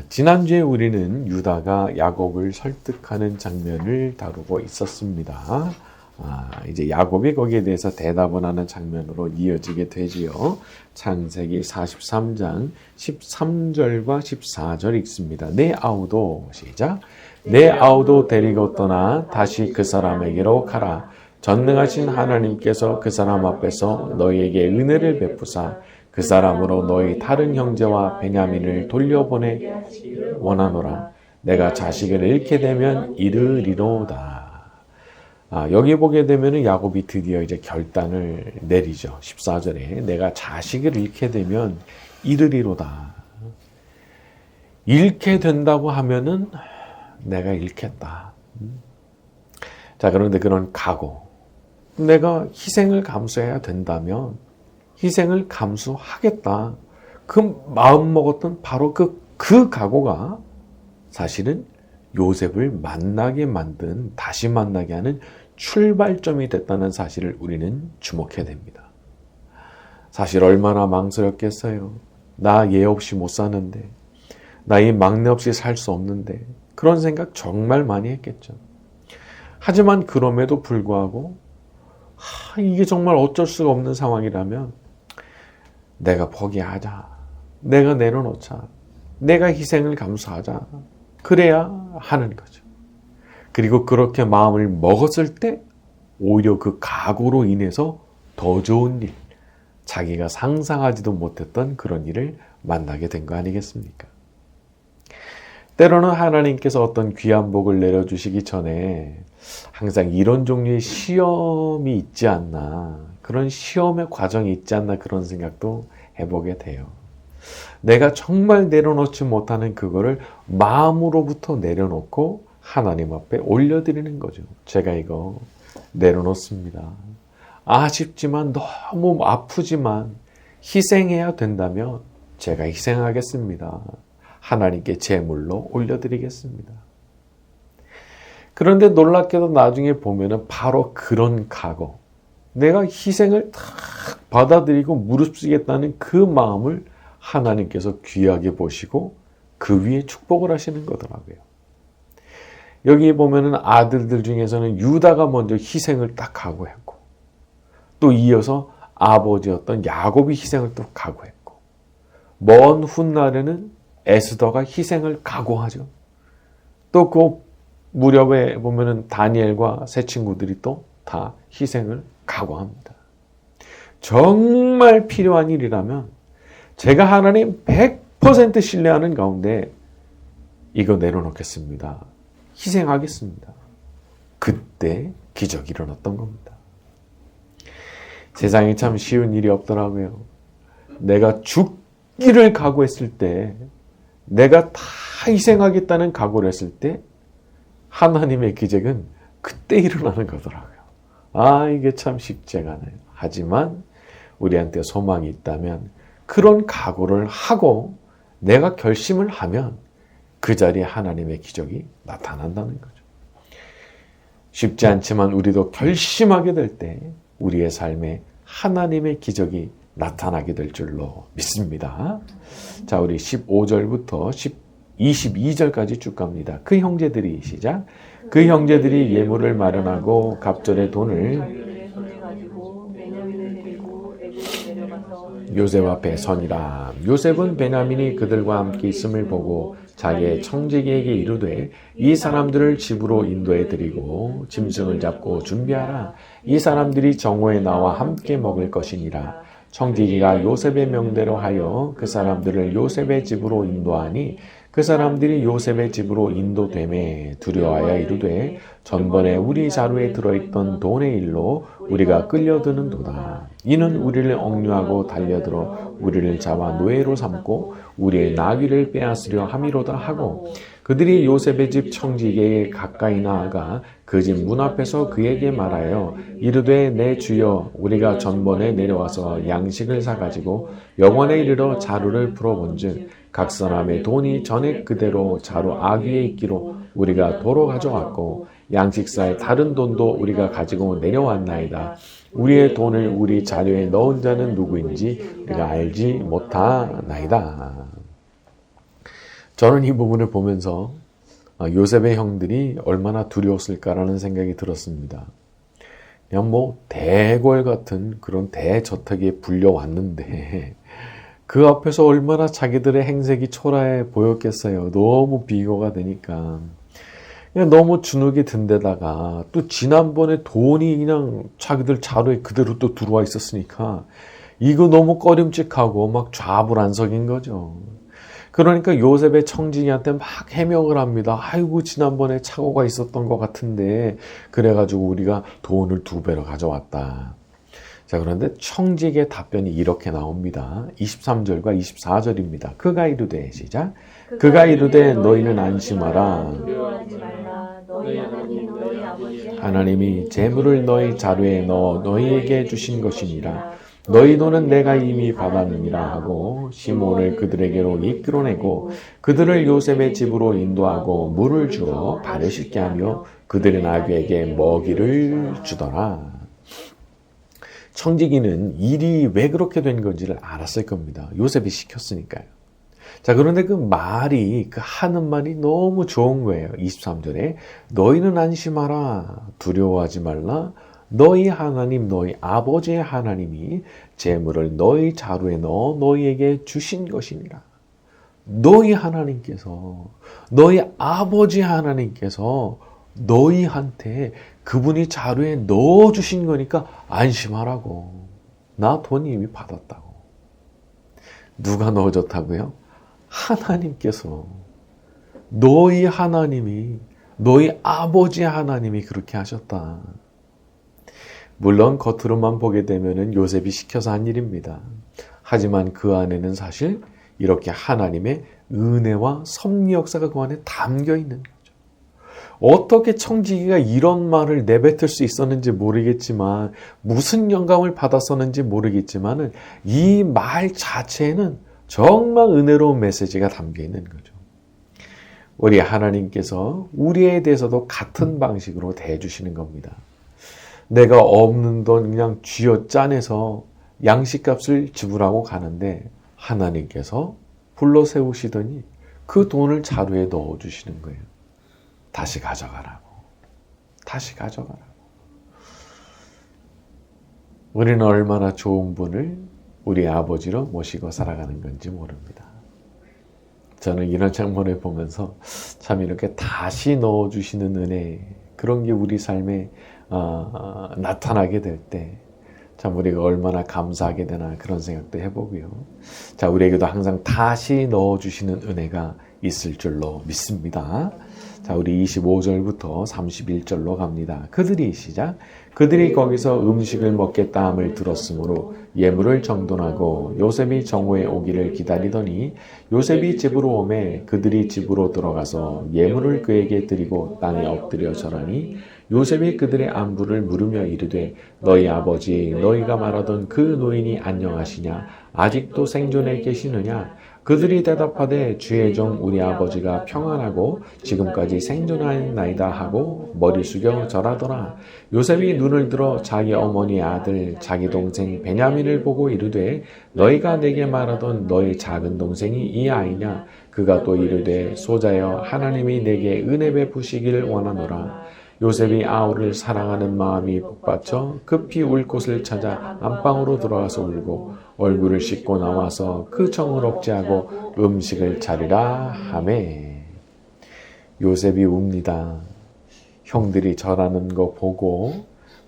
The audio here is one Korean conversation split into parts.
지난주에 우리는 유다가 야곱을 설득하는 장면을 다루고 있었습니다. 이제 야곱이 거기에 대해서 대답을 하는 장면으로 이어지게 되지요. 창세기 43장 13절과 14절 읽습니다. 내 아우도 시작. 내 아우도 데리고 떠나 다시 그 사람에게로 가라. 전능하신 하나님께서 그 사람 앞에서 너희에게 은혜를 베푸사 그 사람으로 너희 다른 형제와 베냐민을 돌려보내 원하노라. 내가 자식을 잃게 되면 이르리로다. 여기 보게 되면 야곱이 드디어 이제 결단을 내리죠. 14절에 내가 자식을 잃게 되면 이르리로다. 잃게 된다고 하면은 내가 잃겠다. 자, 그런데 그런 각오. 내가 희생을 감수해야 된다면 희생을 감수하겠다. 그 마음 먹었던 바로 그 각오가 사실은 요셉을 만나게 만든, 다시 만나게 하는 출발점이 됐다는 사실을 우리는 주목해야 됩니다. 사실 얼마나 망설였겠어요. 나 얘 없이 못 사는데, 나 이 막내 없이 살 수 없는데, 그런 생각 정말 많이 했겠죠. 하지만 그럼에도 불구하고 이게 정말 어쩔 수가 없는 상황이라면 내가 포기하자. 내가 내려놓자. 내가 희생을 감수하자. 그래야 하는 거죠. 그리고 그렇게 마음을 먹었을 때 오히려 그 각오로 인해서 더 좋은 일, 자기가 상상하지도 못했던 그런 일을 만나게 된 거 아니겠습니까? 때로는 하나님께서 어떤 귀한 복을 내려주시기 전에 항상 이런 종류의 시험이 있지 않나, 그런 시험의 과정이 있지 않나 그런 생각도 해보게 돼요. 내가 정말 내려놓지 못하는 그거를 마음으로부터 내려놓고 하나님 앞에 올려드리는 거죠. 제가 이거 내려놓습니다. 아쉽지만 너무 아프지만 희생해야 된다면 제가 희생하겠습니다. 하나님께 제물로 올려드리겠습니다. 그런데 놀랍게도 나중에 보면은 바로 그런 각오, 내가 희생을 다 받아들이고 무릅쓰겠다는 그 마음을 하나님께서 귀하게 보시고 그 위에 축복을 하시는 거더라고요. 여기 보면은 아들들 중에서는 유다가 먼저 희생을 딱 각오했고, 또 이어서 아버지였던 야곱이 희생을 또 각오했고, 먼 훗날에는 에스더가 희생을 각오하죠. 또 그 무렵에 보면은 다니엘과 세 친구들이 또 다 희생을 각오합니다. 정말 필요한 일이라면 제가 하나님 100% 신뢰하는 가운데 이거 내려놓겠습니다. 희생하겠습니다. 그때 기적이 일어났던 겁니다. 세상에 참 쉬운 일이 없더라고요. 내가 죽기를 각오했을 때, 내가 다 희생하겠다는 각오를 했을 때 하나님의 기적은 그때 일어나는 거더라고요. 이게 참 쉽지가 않아요. 하지만 우리한테 소망이 있다면 그런 각오를 하고 내가 결심을 하면 그 자리에 하나님의 기적이 나타난다는 거죠. 쉽지 않지만 우리도 결심하게 될 때 우리의 삶에 하나님의 기적이 나타나게 될 줄로 믿습니다. 자, 우리 15절부터 22절까지 쭉 갑니다. 그 형제들이 시작. 그 형제들이 예물을 마련하고 갑절의 돈을 요셉 앞에 서니라. 요셉은 베냐민이 그들과 함께 있음을 보고 자기의 청지기에게 이르되 이 사람들을 집으로 인도해 드리고 짐승을 잡고 준비하라. 이 사람들이 정오에 나와 함께 먹을 것이니라. 청지기가 요셉의 명대로 하여 그 사람들을 요셉의 집으로 인도하니 그 사람들이 요셉의 집으로 인도되매 두려워하여 이르되 전번에 우리 자루에 들어있던 돈의 일로 우리가 끌려드는도다. 이는 우리를 억류하고 달려들어 우리를 잡아 노예로 삼고 우리의 나귀를 빼앗으려 함이로다 하고 그들이 요셉의 집 청지기에 가까이 나아가 그 집 문 앞에서 그에게 말하여 이르되 내 주여 우리가 전번에 내려와서 양식을 사가지고 영원에 이르러 자루를 풀어본즉 각 사람의 돈이 전에 그대로 자루 아귀에 있기로 우리가 도로 가져왔고 양식사의 다른 돈도 우리가 가지고 내려왔나이다. 우리의 돈을 우리 자료에 넣은 자는 누구인지 우리가 알지 못하나이다. 저는 이 부분을 보면서 요셉의 형들이 얼마나 두려웠을까라는 생각이 들었습니다. 그냥 뭐 대궐 같은 그런 대저택에 불려왔는데 그 앞에서 얼마나 자기들의 행색이 초라해 보였겠어요. 너무 비교가 되니까. 그냥 너무 주눅이 든 데다가 또 지난번에 돈이 그냥 자기들 자루에 그대로 또 들어와 있었으니까 이거 너무 꺼림칙하고 막 좌불안석인 거죠. 그러니까 요셉의 청진이한테 막 해명을 합니다. 아이고 지난번에 착오가 있었던 것 같은데 그래가지고 우리가 돈을 2배로 가져왔다. 자, 그런데 청지기의 답변이 이렇게 나옵니다. 23절과 24절입니다. 그가 이르되 시작. 그가 이르되 너희는 안심하라. 하나님이 재물을 너희 자루에 넣어 너희에게 주신 것이니라. 너희 돈은 내가 이미 받았느니라 하고 시몬을 그들에게로 이끌어내고 그들을 요셉의 집으로 인도하고 물을 주어 발을 씻게 하며 그들의 나귀에게 먹이를 주더라. 청지기는 일이 왜 그렇게 된 건지를 알았을 겁니다. 요셉이 시켰으니까요. 자, 그런데 그 말이, 그 하는 말이 너무 좋은 거예요. 23절에 너희는 안심하라. 두려워하지 말라. 너희 하나님, 너희 아버지의 하나님이 재물을 너희 자루에 넣어 너희에게 주신 것이니라. 너희 하나님께서, 너희 아버지 하나님께서 너희한테 그분이 자루에 넣어주신 거니까 안심하라고. 나 돈 이미 받았다고. 누가 넣어줬다고요? 하나님께서. 너희 하나님이, 너희 아버지 하나님이 그렇게 하셨다. 물론 겉으로만 보게 되면 요셉이 시켜서 한 일입니다. 하지만 그 안에는 사실 이렇게 하나님의 은혜와 섭리 역사가 그 안에 담겨 있는 거죠. 어떻게 청지기가 이런 말을 내뱉을 수 있었는지 모르겠지만 무슨 영감을 받았었는지 모르겠지만 이 말 자체에는 정말 은혜로운 메시지가 담겨 있는 거죠. 우리 하나님께서 우리에 대해서도 같은 방식으로 대해주시는 겁니다. 내가 없는 돈 그냥 쥐어짜내서 양식값을 지불하고 가는데 하나님께서 불러 세우시더니 그 돈을 자루에 넣어주시는 거예요. 다시 가져가라고. 다시 가져가라고. 우리는 얼마나 좋은 분을 우리 아버지로 모시고 살아가는 건지 모릅니다. 저는 이런 장면을 보면서 참 이렇게 다시 넣어주시는 은혜, 그런 게 우리 삶에 나타나게 될 때 참 우리가 얼마나 감사하게 되나 그런 생각도 해보고요. 자, 우리에게도 항상 다시 넣어주시는 은혜가 있을 줄로 믿습니다. 자, 우리 25절부터 31절로 갑니다. 그들이 시작. 그들이 거기서 음식을 먹겠다 함을 들었으므로 예물을 정돈하고 요셉이 정오에 오기를 기다리더니 요셉이 집으로 오매 그들이 집으로 들어가서 예물을 그에게 드리고 땅에 엎드려 절하니 요셉이 그들의 안부를 물으며 이르되 너희 아버지 너희가 말하던 그 노인이 안녕하시냐 아직도 생존해 계시느냐. 그들이 대답하되 주의 종 우리 아버지가 평안하고 지금까지 생존하였나이다 하고 머리 숙여 절하더라. 요셉이 눈을 들어 자기 어머니의 아들 자기 동생 베냐민을 보고 이르되 너희가 내게 말하던 너희 작은 동생이 이 아이냐. 그가 또 이르되 소자여 하나님이 내게 은혜 베푸시기를 원하노라. 요셉이 아우를 사랑하는 마음이 북받쳐 급히 울 곳을 찾아 안방으로 들어가서 울고 얼굴을 씻고 나와서 그 정을 억제하고 음식을 차리라 하매. 요셉이 웁니다. 형들이 절하는 거 보고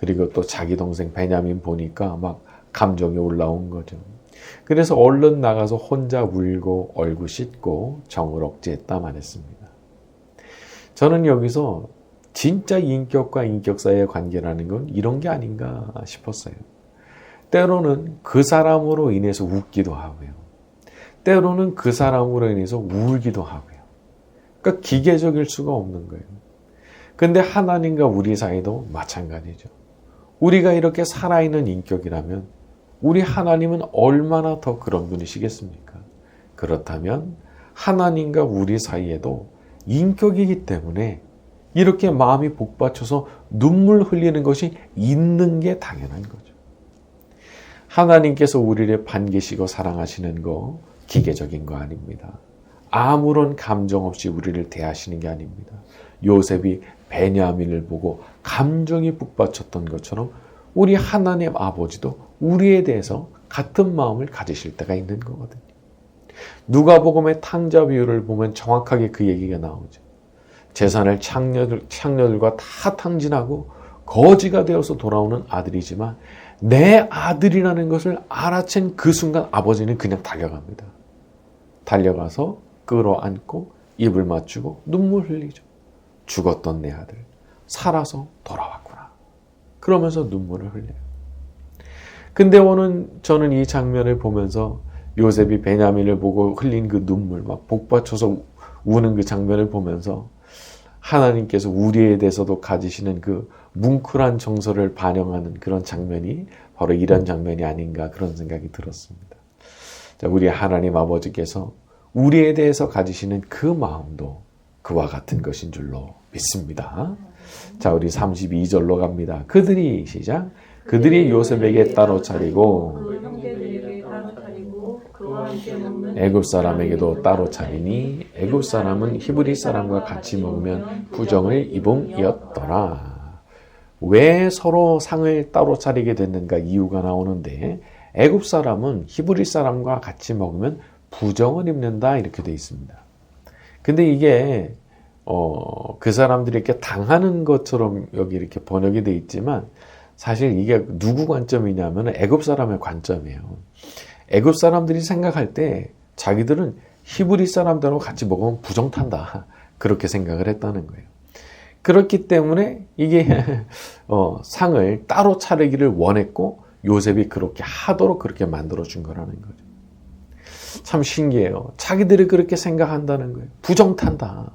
그리고 또 자기 동생 베냐민 보니까 막 감정이 올라온 거죠. 그래서 얼른 나가서 혼자 울고 얼굴 씻고 정을 억제했다 말했습니다. 저는 여기서 진짜 인격과 인격 사이의 관계라는 건 이런 게 아닌가 싶었어요. 때로는 그 사람으로 인해서 웃기도 하고요. 때로는 그 사람으로 인해서 울기도 하고요. 그러니까 기계적일 수가 없는 거예요. 근데 하나님과 우리 사이도 마찬가지죠. 우리가 이렇게 살아있는 인격이라면 우리 하나님은 얼마나 더 그런 분이시겠습니까? 그렇다면 하나님과 우리 사이에도 인격이기 때문에 이렇게 마음이 복받쳐서 눈물 흘리는 것이 있는 게 당연한 거죠. 하나님께서 우리를 반기시고 사랑하시는 거 기계적인 거 아닙니다. 아무런 감정 없이 우리를 대하시는 게 아닙니다. 요셉이 베냐민을 보고 감정이 북받쳤던 것처럼 우리 하나님 아버지도 우리에 대해서 같은 마음을 가지실 때가 있는 거거든요. 누가복음의 탕자 비유를 보면 정확하게 그 얘기가 나오죠. 재산을 창녀들과 다 탕진하고 거지가 되어서 돌아오는 아들이지만 내 아들이라는 것을 알아챈 그 순간 아버지는 그냥 달려갑니다. 달려가서 끌어안고 입을 맞추고 눈물 흘리죠. 죽었던 내 아들 살아서 돌아왔구나. 그러면서 눈물을 흘려요. 근데 저는 이 장면을 보면서 요셉이 베냐민을 보고 흘린 그 눈물, 막 복받쳐서 우는 그 장면을 보면서 하나님께서 우리에 대해서도 가지시는 그 뭉클한 정서를 반영하는 그런 장면이 바로 이런 장면이 아닌가 그런 생각이 들었습니다. 자, 우리 하나님 아버지께서 우리에 대해서 가지시는 그 마음도 그와 같은 것인 줄로 믿습니다. 자, 우리 32절로 갑니다. 그들이 시작. 그들이 요셉에게 따로 차리고 애굽 사람에게도 따로 차리니 애굽 사람은 히브리 사람과 같이 먹으면 부정을 입음이었더라. 왜 서로 상을 따로 차리게 됐는가 이유가 나오는데 애굽 사람은 히브리 사람과 같이 먹으면 부정을 입는다 이렇게 되어 있습니다. 근데 이게 그 사람들이 이렇게 당하는 것처럼 여기 이렇게 번역이 되어 있지만 사실 이게 누구 관점이냐면 애굽 사람의 관점이에요. 애굽 사람들이 생각할 때 자기들은 히브리 사람들하고 같이 먹으면 부정탄다. 그렇게 생각을 했다는 거예요. 그렇기 때문에 이게 상을 따로 차리기를 원했고 요셉이 그렇게 하도록 그렇게 만들어준 거라는 거죠. 참 신기해요. 자기들이 그렇게 생각한다는 거예요. 부정탄다.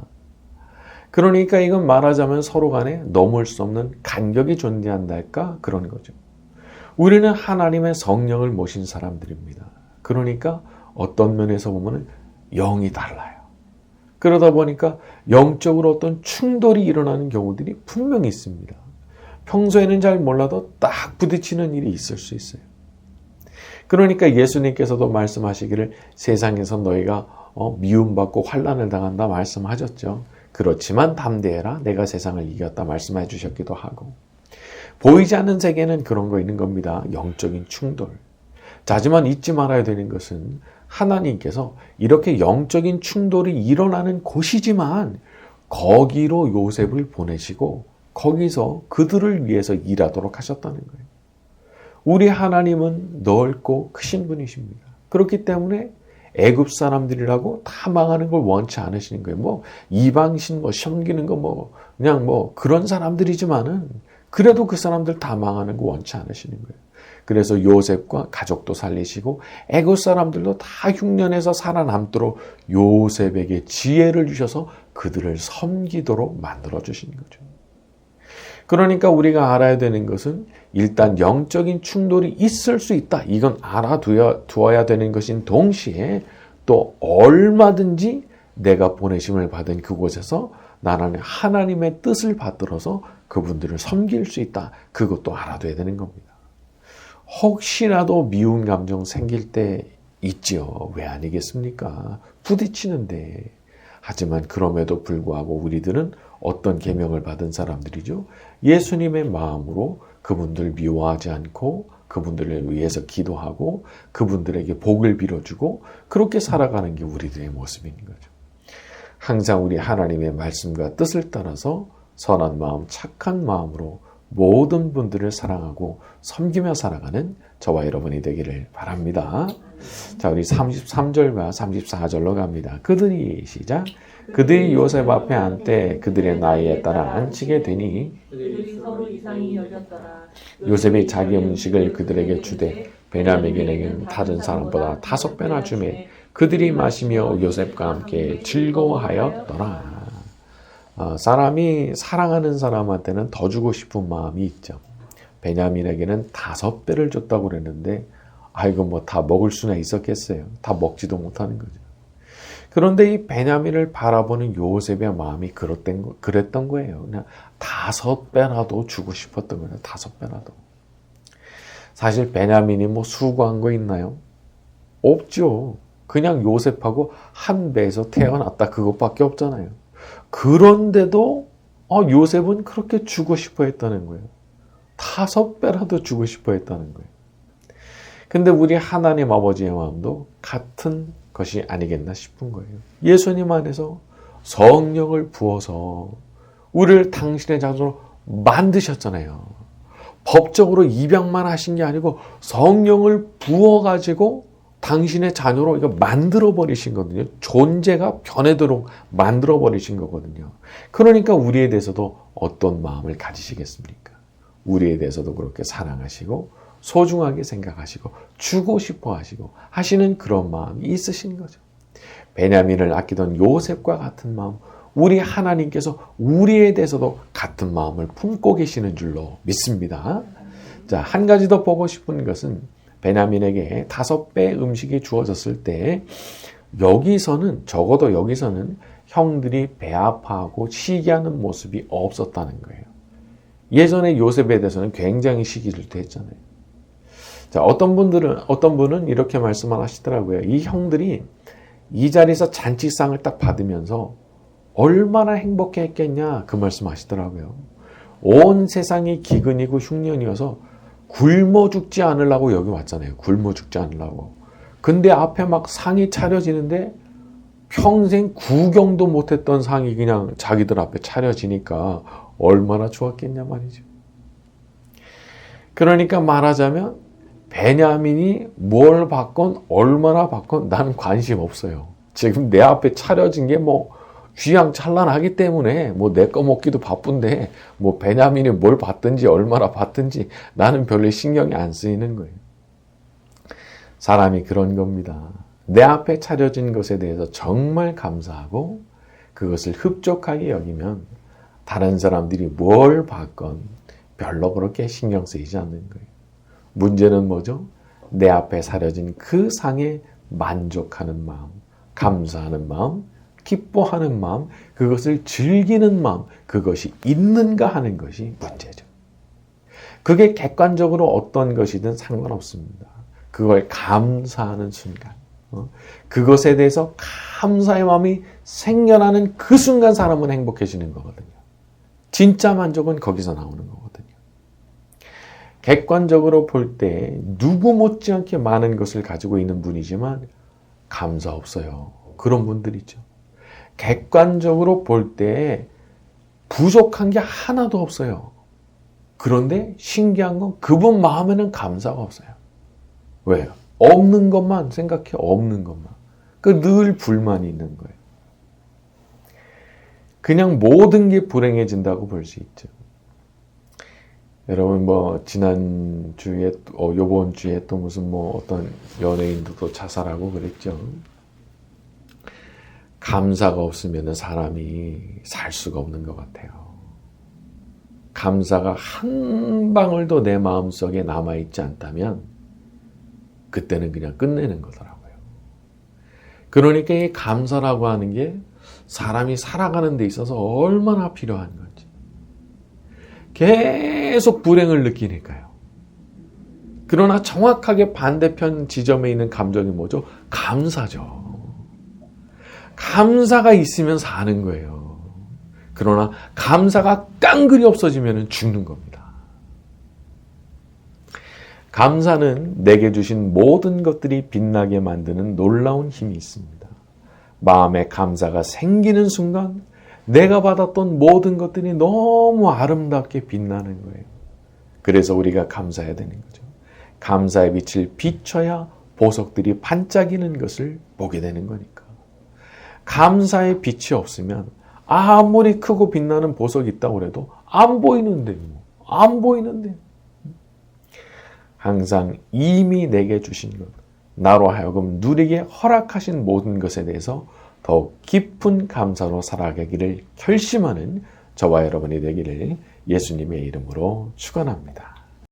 그러니까 이건 말하자면 서로 간에 넘을 수 없는 간격이 존재한달까 그런 거죠. 우리는 하나님의 성령을 모신 사람들입니다. 그러니까 어떤 면에서 보면 영이 달라요. 그러다 보니까 영적으로 어떤 충돌이 일어나는 경우들이 분명히 있습니다. 평소에는 잘 몰라도 딱 부딪히는 일이 있을 수 있어요. 그러니까 예수님께서도 말씀하시기를 세상에서 너희가 미움받고 환난을 당한다 말씀하셨죠. 그렇지만 담대해라 내가 세상을 이겼다 말씀해 주셨기도 하고 보이지 않는 세계는 그런 거 있는 겁니다. 영적인 충돌. 자, 하지만 잊지 말아야 되는 것은 하나님께서 이렇게 영적인 충돌이 일어나는 곳이지만 거기로 요셉을 보내시고 거기서 그들을 위해서 일하도록 하셨다는 거예요. 우리 하나님은 넓고 크신 분이십니다. 그렇기 때문에 애굽 사람들이라고 다 망하는 걸 원치 않으시는 거예요. 이방신 섬기는 거 그냥 그런 사람들이지만은 그래도 그 사람들 다 망하는 거 원치 않으시는 거예요. 그래서 요셉과 가족도 살리시고 애굽 사람들도 다 흉년에서 살아남도록 요셉에게 지혜를 주셔서 그들을 섬기도록 만들어 주시는 거죠. 그러니까 우리가 알아야 되는 것은 일단 영적인 충돌이 있을 수 있다. 이건 알아두어야 되는 것인 동시에 또 얼마든지 내가 보내심을 받은 그곳에서 나는 하나님의 뜻을 받들어서 그분들을 섬길 수 있다. 그것도 알아둬야 되는 겁니다. 혹시라도 미운 감정 생길 때 있지요. 왜 아니겠습니까? 부딪히는데. 하지만 그럼에도 불구하고 우리들은 어떤 계명을 받은 사람들이죠? 예수님의 마음으로 그분들 미워하지 않고 그분들을 위해서 기도하고 그분들에게 복을 빌어주고 그렇게 살아가는 게 우리들의 모습인 거죠. 항상 우리 하나님의 말씀과 뜻을 따라서 선한 마음, 착한 마음으로 모든 분들을 사랑하고 섬기며 살아가는 저와 여러분이 되기를 바랍니다. 자, 우리 33절과 34절로 갑니다. 그들이 시작. 그들이 요셉 앞에 앉되 그들의 나이에 따라 앉히게 되니 요셉이 자기 음식을 그들에게 주되 베냐민에게는 다른 사람보다 5배나 주매 그들이 마시며 요셉과 함께 즐거워하였더라. 사람이 사랑하는 사람한테는 더 주고 싶은 마음이 있죠. 베냐민에게는 5배를 줬다고 그랬는데 이거 다 먹을 수나 있었겠어요. 다 먹지도 못하는 거죠. 그런데 이 베냐민을 바라보는 요셉의 마음이 그랬던 거예요. 그냥 5배라도 주고 싶었던 거예요. 5배라도. 사실 베냐민이 수고한 거 있나요? 없죠. 그냥 요셉하고 한 배에서 태어났다 그것밖에 없잖아요. 그런데도 요셉은 그렇게 주고 싶어 했다는 거예요. 5배라도 주고 싶어 했다는 거예요. 근데 우리 하나님 아버지의 마음도 같은 것이 아니겠나 싶은 거예요. 예수님 안에서 성령을 부어서 우리를 당신의 자손으로 만드셨잖아요. 법적으로 입양만 하신 게 아니고 성령을 부어가지고 당신의 자녀로 이거 만들어버리신 거거든요. 존재가 변해도록 만들어버리신 거거든요. 그러니까 우리에 대해서도 어떤 마음을 가지시겠습니까? 우리에 대해서도 그렇게 사랑하시고 소중하게 생각하시고 주고 싶어 하시고 하시는 그런 마음이 있으신 거죠. 베냐민을 아끼던 요셉과 같은 마음, 우리 하나님께서 우리에 대해서도 같은 마음을 품고 계시는 줄로 믿습니다. 자, 한 가지 더 보고 싶은 것은 베냐민에게 5배 음식이 주어졌을 때 적어도 여기서는 형들이 배 아파하고 시기하는 모습이 없었다는 거예요. 예전에 요셉에 대해서는 굉장히 시기를 했잖아요. 자, 어떤 분은 이렇게 말씀을 하시더라고요. 이 형들이 이 자리에서 잔치상을 딱 받으면서 얼마나 행복해 했겠냐 그 말씀 하시더라고요. 온 세상이 기근이고 흉년이어서 굶어 죽지 않으려고 여기 왔잖아요. 굶어 죽지 않으려고. 근데 앞에 막 상이 차려지는데 평생 구경도 못했던 상이 그냥 자기들 앞에 차려지니까 얼마나 좋았겠냐 말이죠. 그러니까 말하자면 베냐민이 뭘 받건 얼마나 받건 나는 관심 없어요. 지금 내 앞에 차려진 게 휘황찬란하기 때문에 내 거 먹기도 바쁜데 베냐민이 뭘 받든지 얼마나 받든지 나는 별로 신경이 안 쓰이는 거예요. 사람이 그런 겁니다. 내 앞에 차려진 것에 대해서 정말 감사하고 그것을 흡족하게 여기면 다른 사람들이 뭘 받건 별로 그렇게 신경 쓰이지 않는 거예요. 문제는 뭐죠? 내 앞에 차려진 그 상에 만족하는 마음, 감사하는 마음, 기뻐하는 마음, 그것을 즐기는 마음, 그것이 있는가 하는 것이 문제죠. 그게 객관적으로 어떤 것이든 상관없습니다. 그걸 감사하는 순간, 그것에 대해서 감사의 마음이 생겨나는 그 순간 사람은 행복해지는 거거든요. 진짜 만족은 거기서 나오는 거거든요. 객관적으로 볼 때 누구 못지않게 많은 것을 가지고 있는 분이지만 감사 없어요. 그런 분들 있죠. 객관적으로 볼 때 부족한 게 하나도 없어요. 그런데 신기한 건 그분 마음에는 감사가 없어요. 왜요? 없는 것만 생각해. 없는 것만. 늘 불만이 있는 거예요. 그냥 모든 게 불행해진다고 볼 수 있죠. 여러분 지난주에 요번 주에 또 무슨 어떤 연예인도 또 자살하고 그랬죠. 감사가 없으면 사람이 살 수가 없는 것 같아요. 감사가 한 방울도 내 마음속에 남아있지 않다면 그때는 그냥 끝내는 거더라고요. 그러니까 이 감사라고 하는 게 사람이 살아가는 데 있어서 얼마나 필요한 건지. 계속 불행을 느끼니까요. 그러나 정확하게 반대편 지점에 있는 감정이 뭐죠? 감사죠. 감사가 있으면 사는 거예요. 그러나 감사가 깡그리 없어지면 죽는 겁니다. 감사는 내게 주신 모든 것들이 빛나게 만드는 놀라운 힘이 있습니다. 마음에 감사가 생기는 순간 내가 받았던 모든 것들이 너무 아름답게 빛나는 거예요. 그래서 우리가 감사해야 되는 거죠. 감사의 빛을 비춰야 보석들이 반짝이는 것을 보게 되는 거니까. 감사의 빛이 없으면 아무리 크고 빛나는 보석이 있다고 해도 안 보이는데. 항상 이미 내게 주신 것, 나로 하여금 누리게 허락하신 모든 것에 대해서 더욱 깊은 감사로 살아가기를 결심하는 저와 여러분이 되기를 예수님의 이름으로 축원합니다.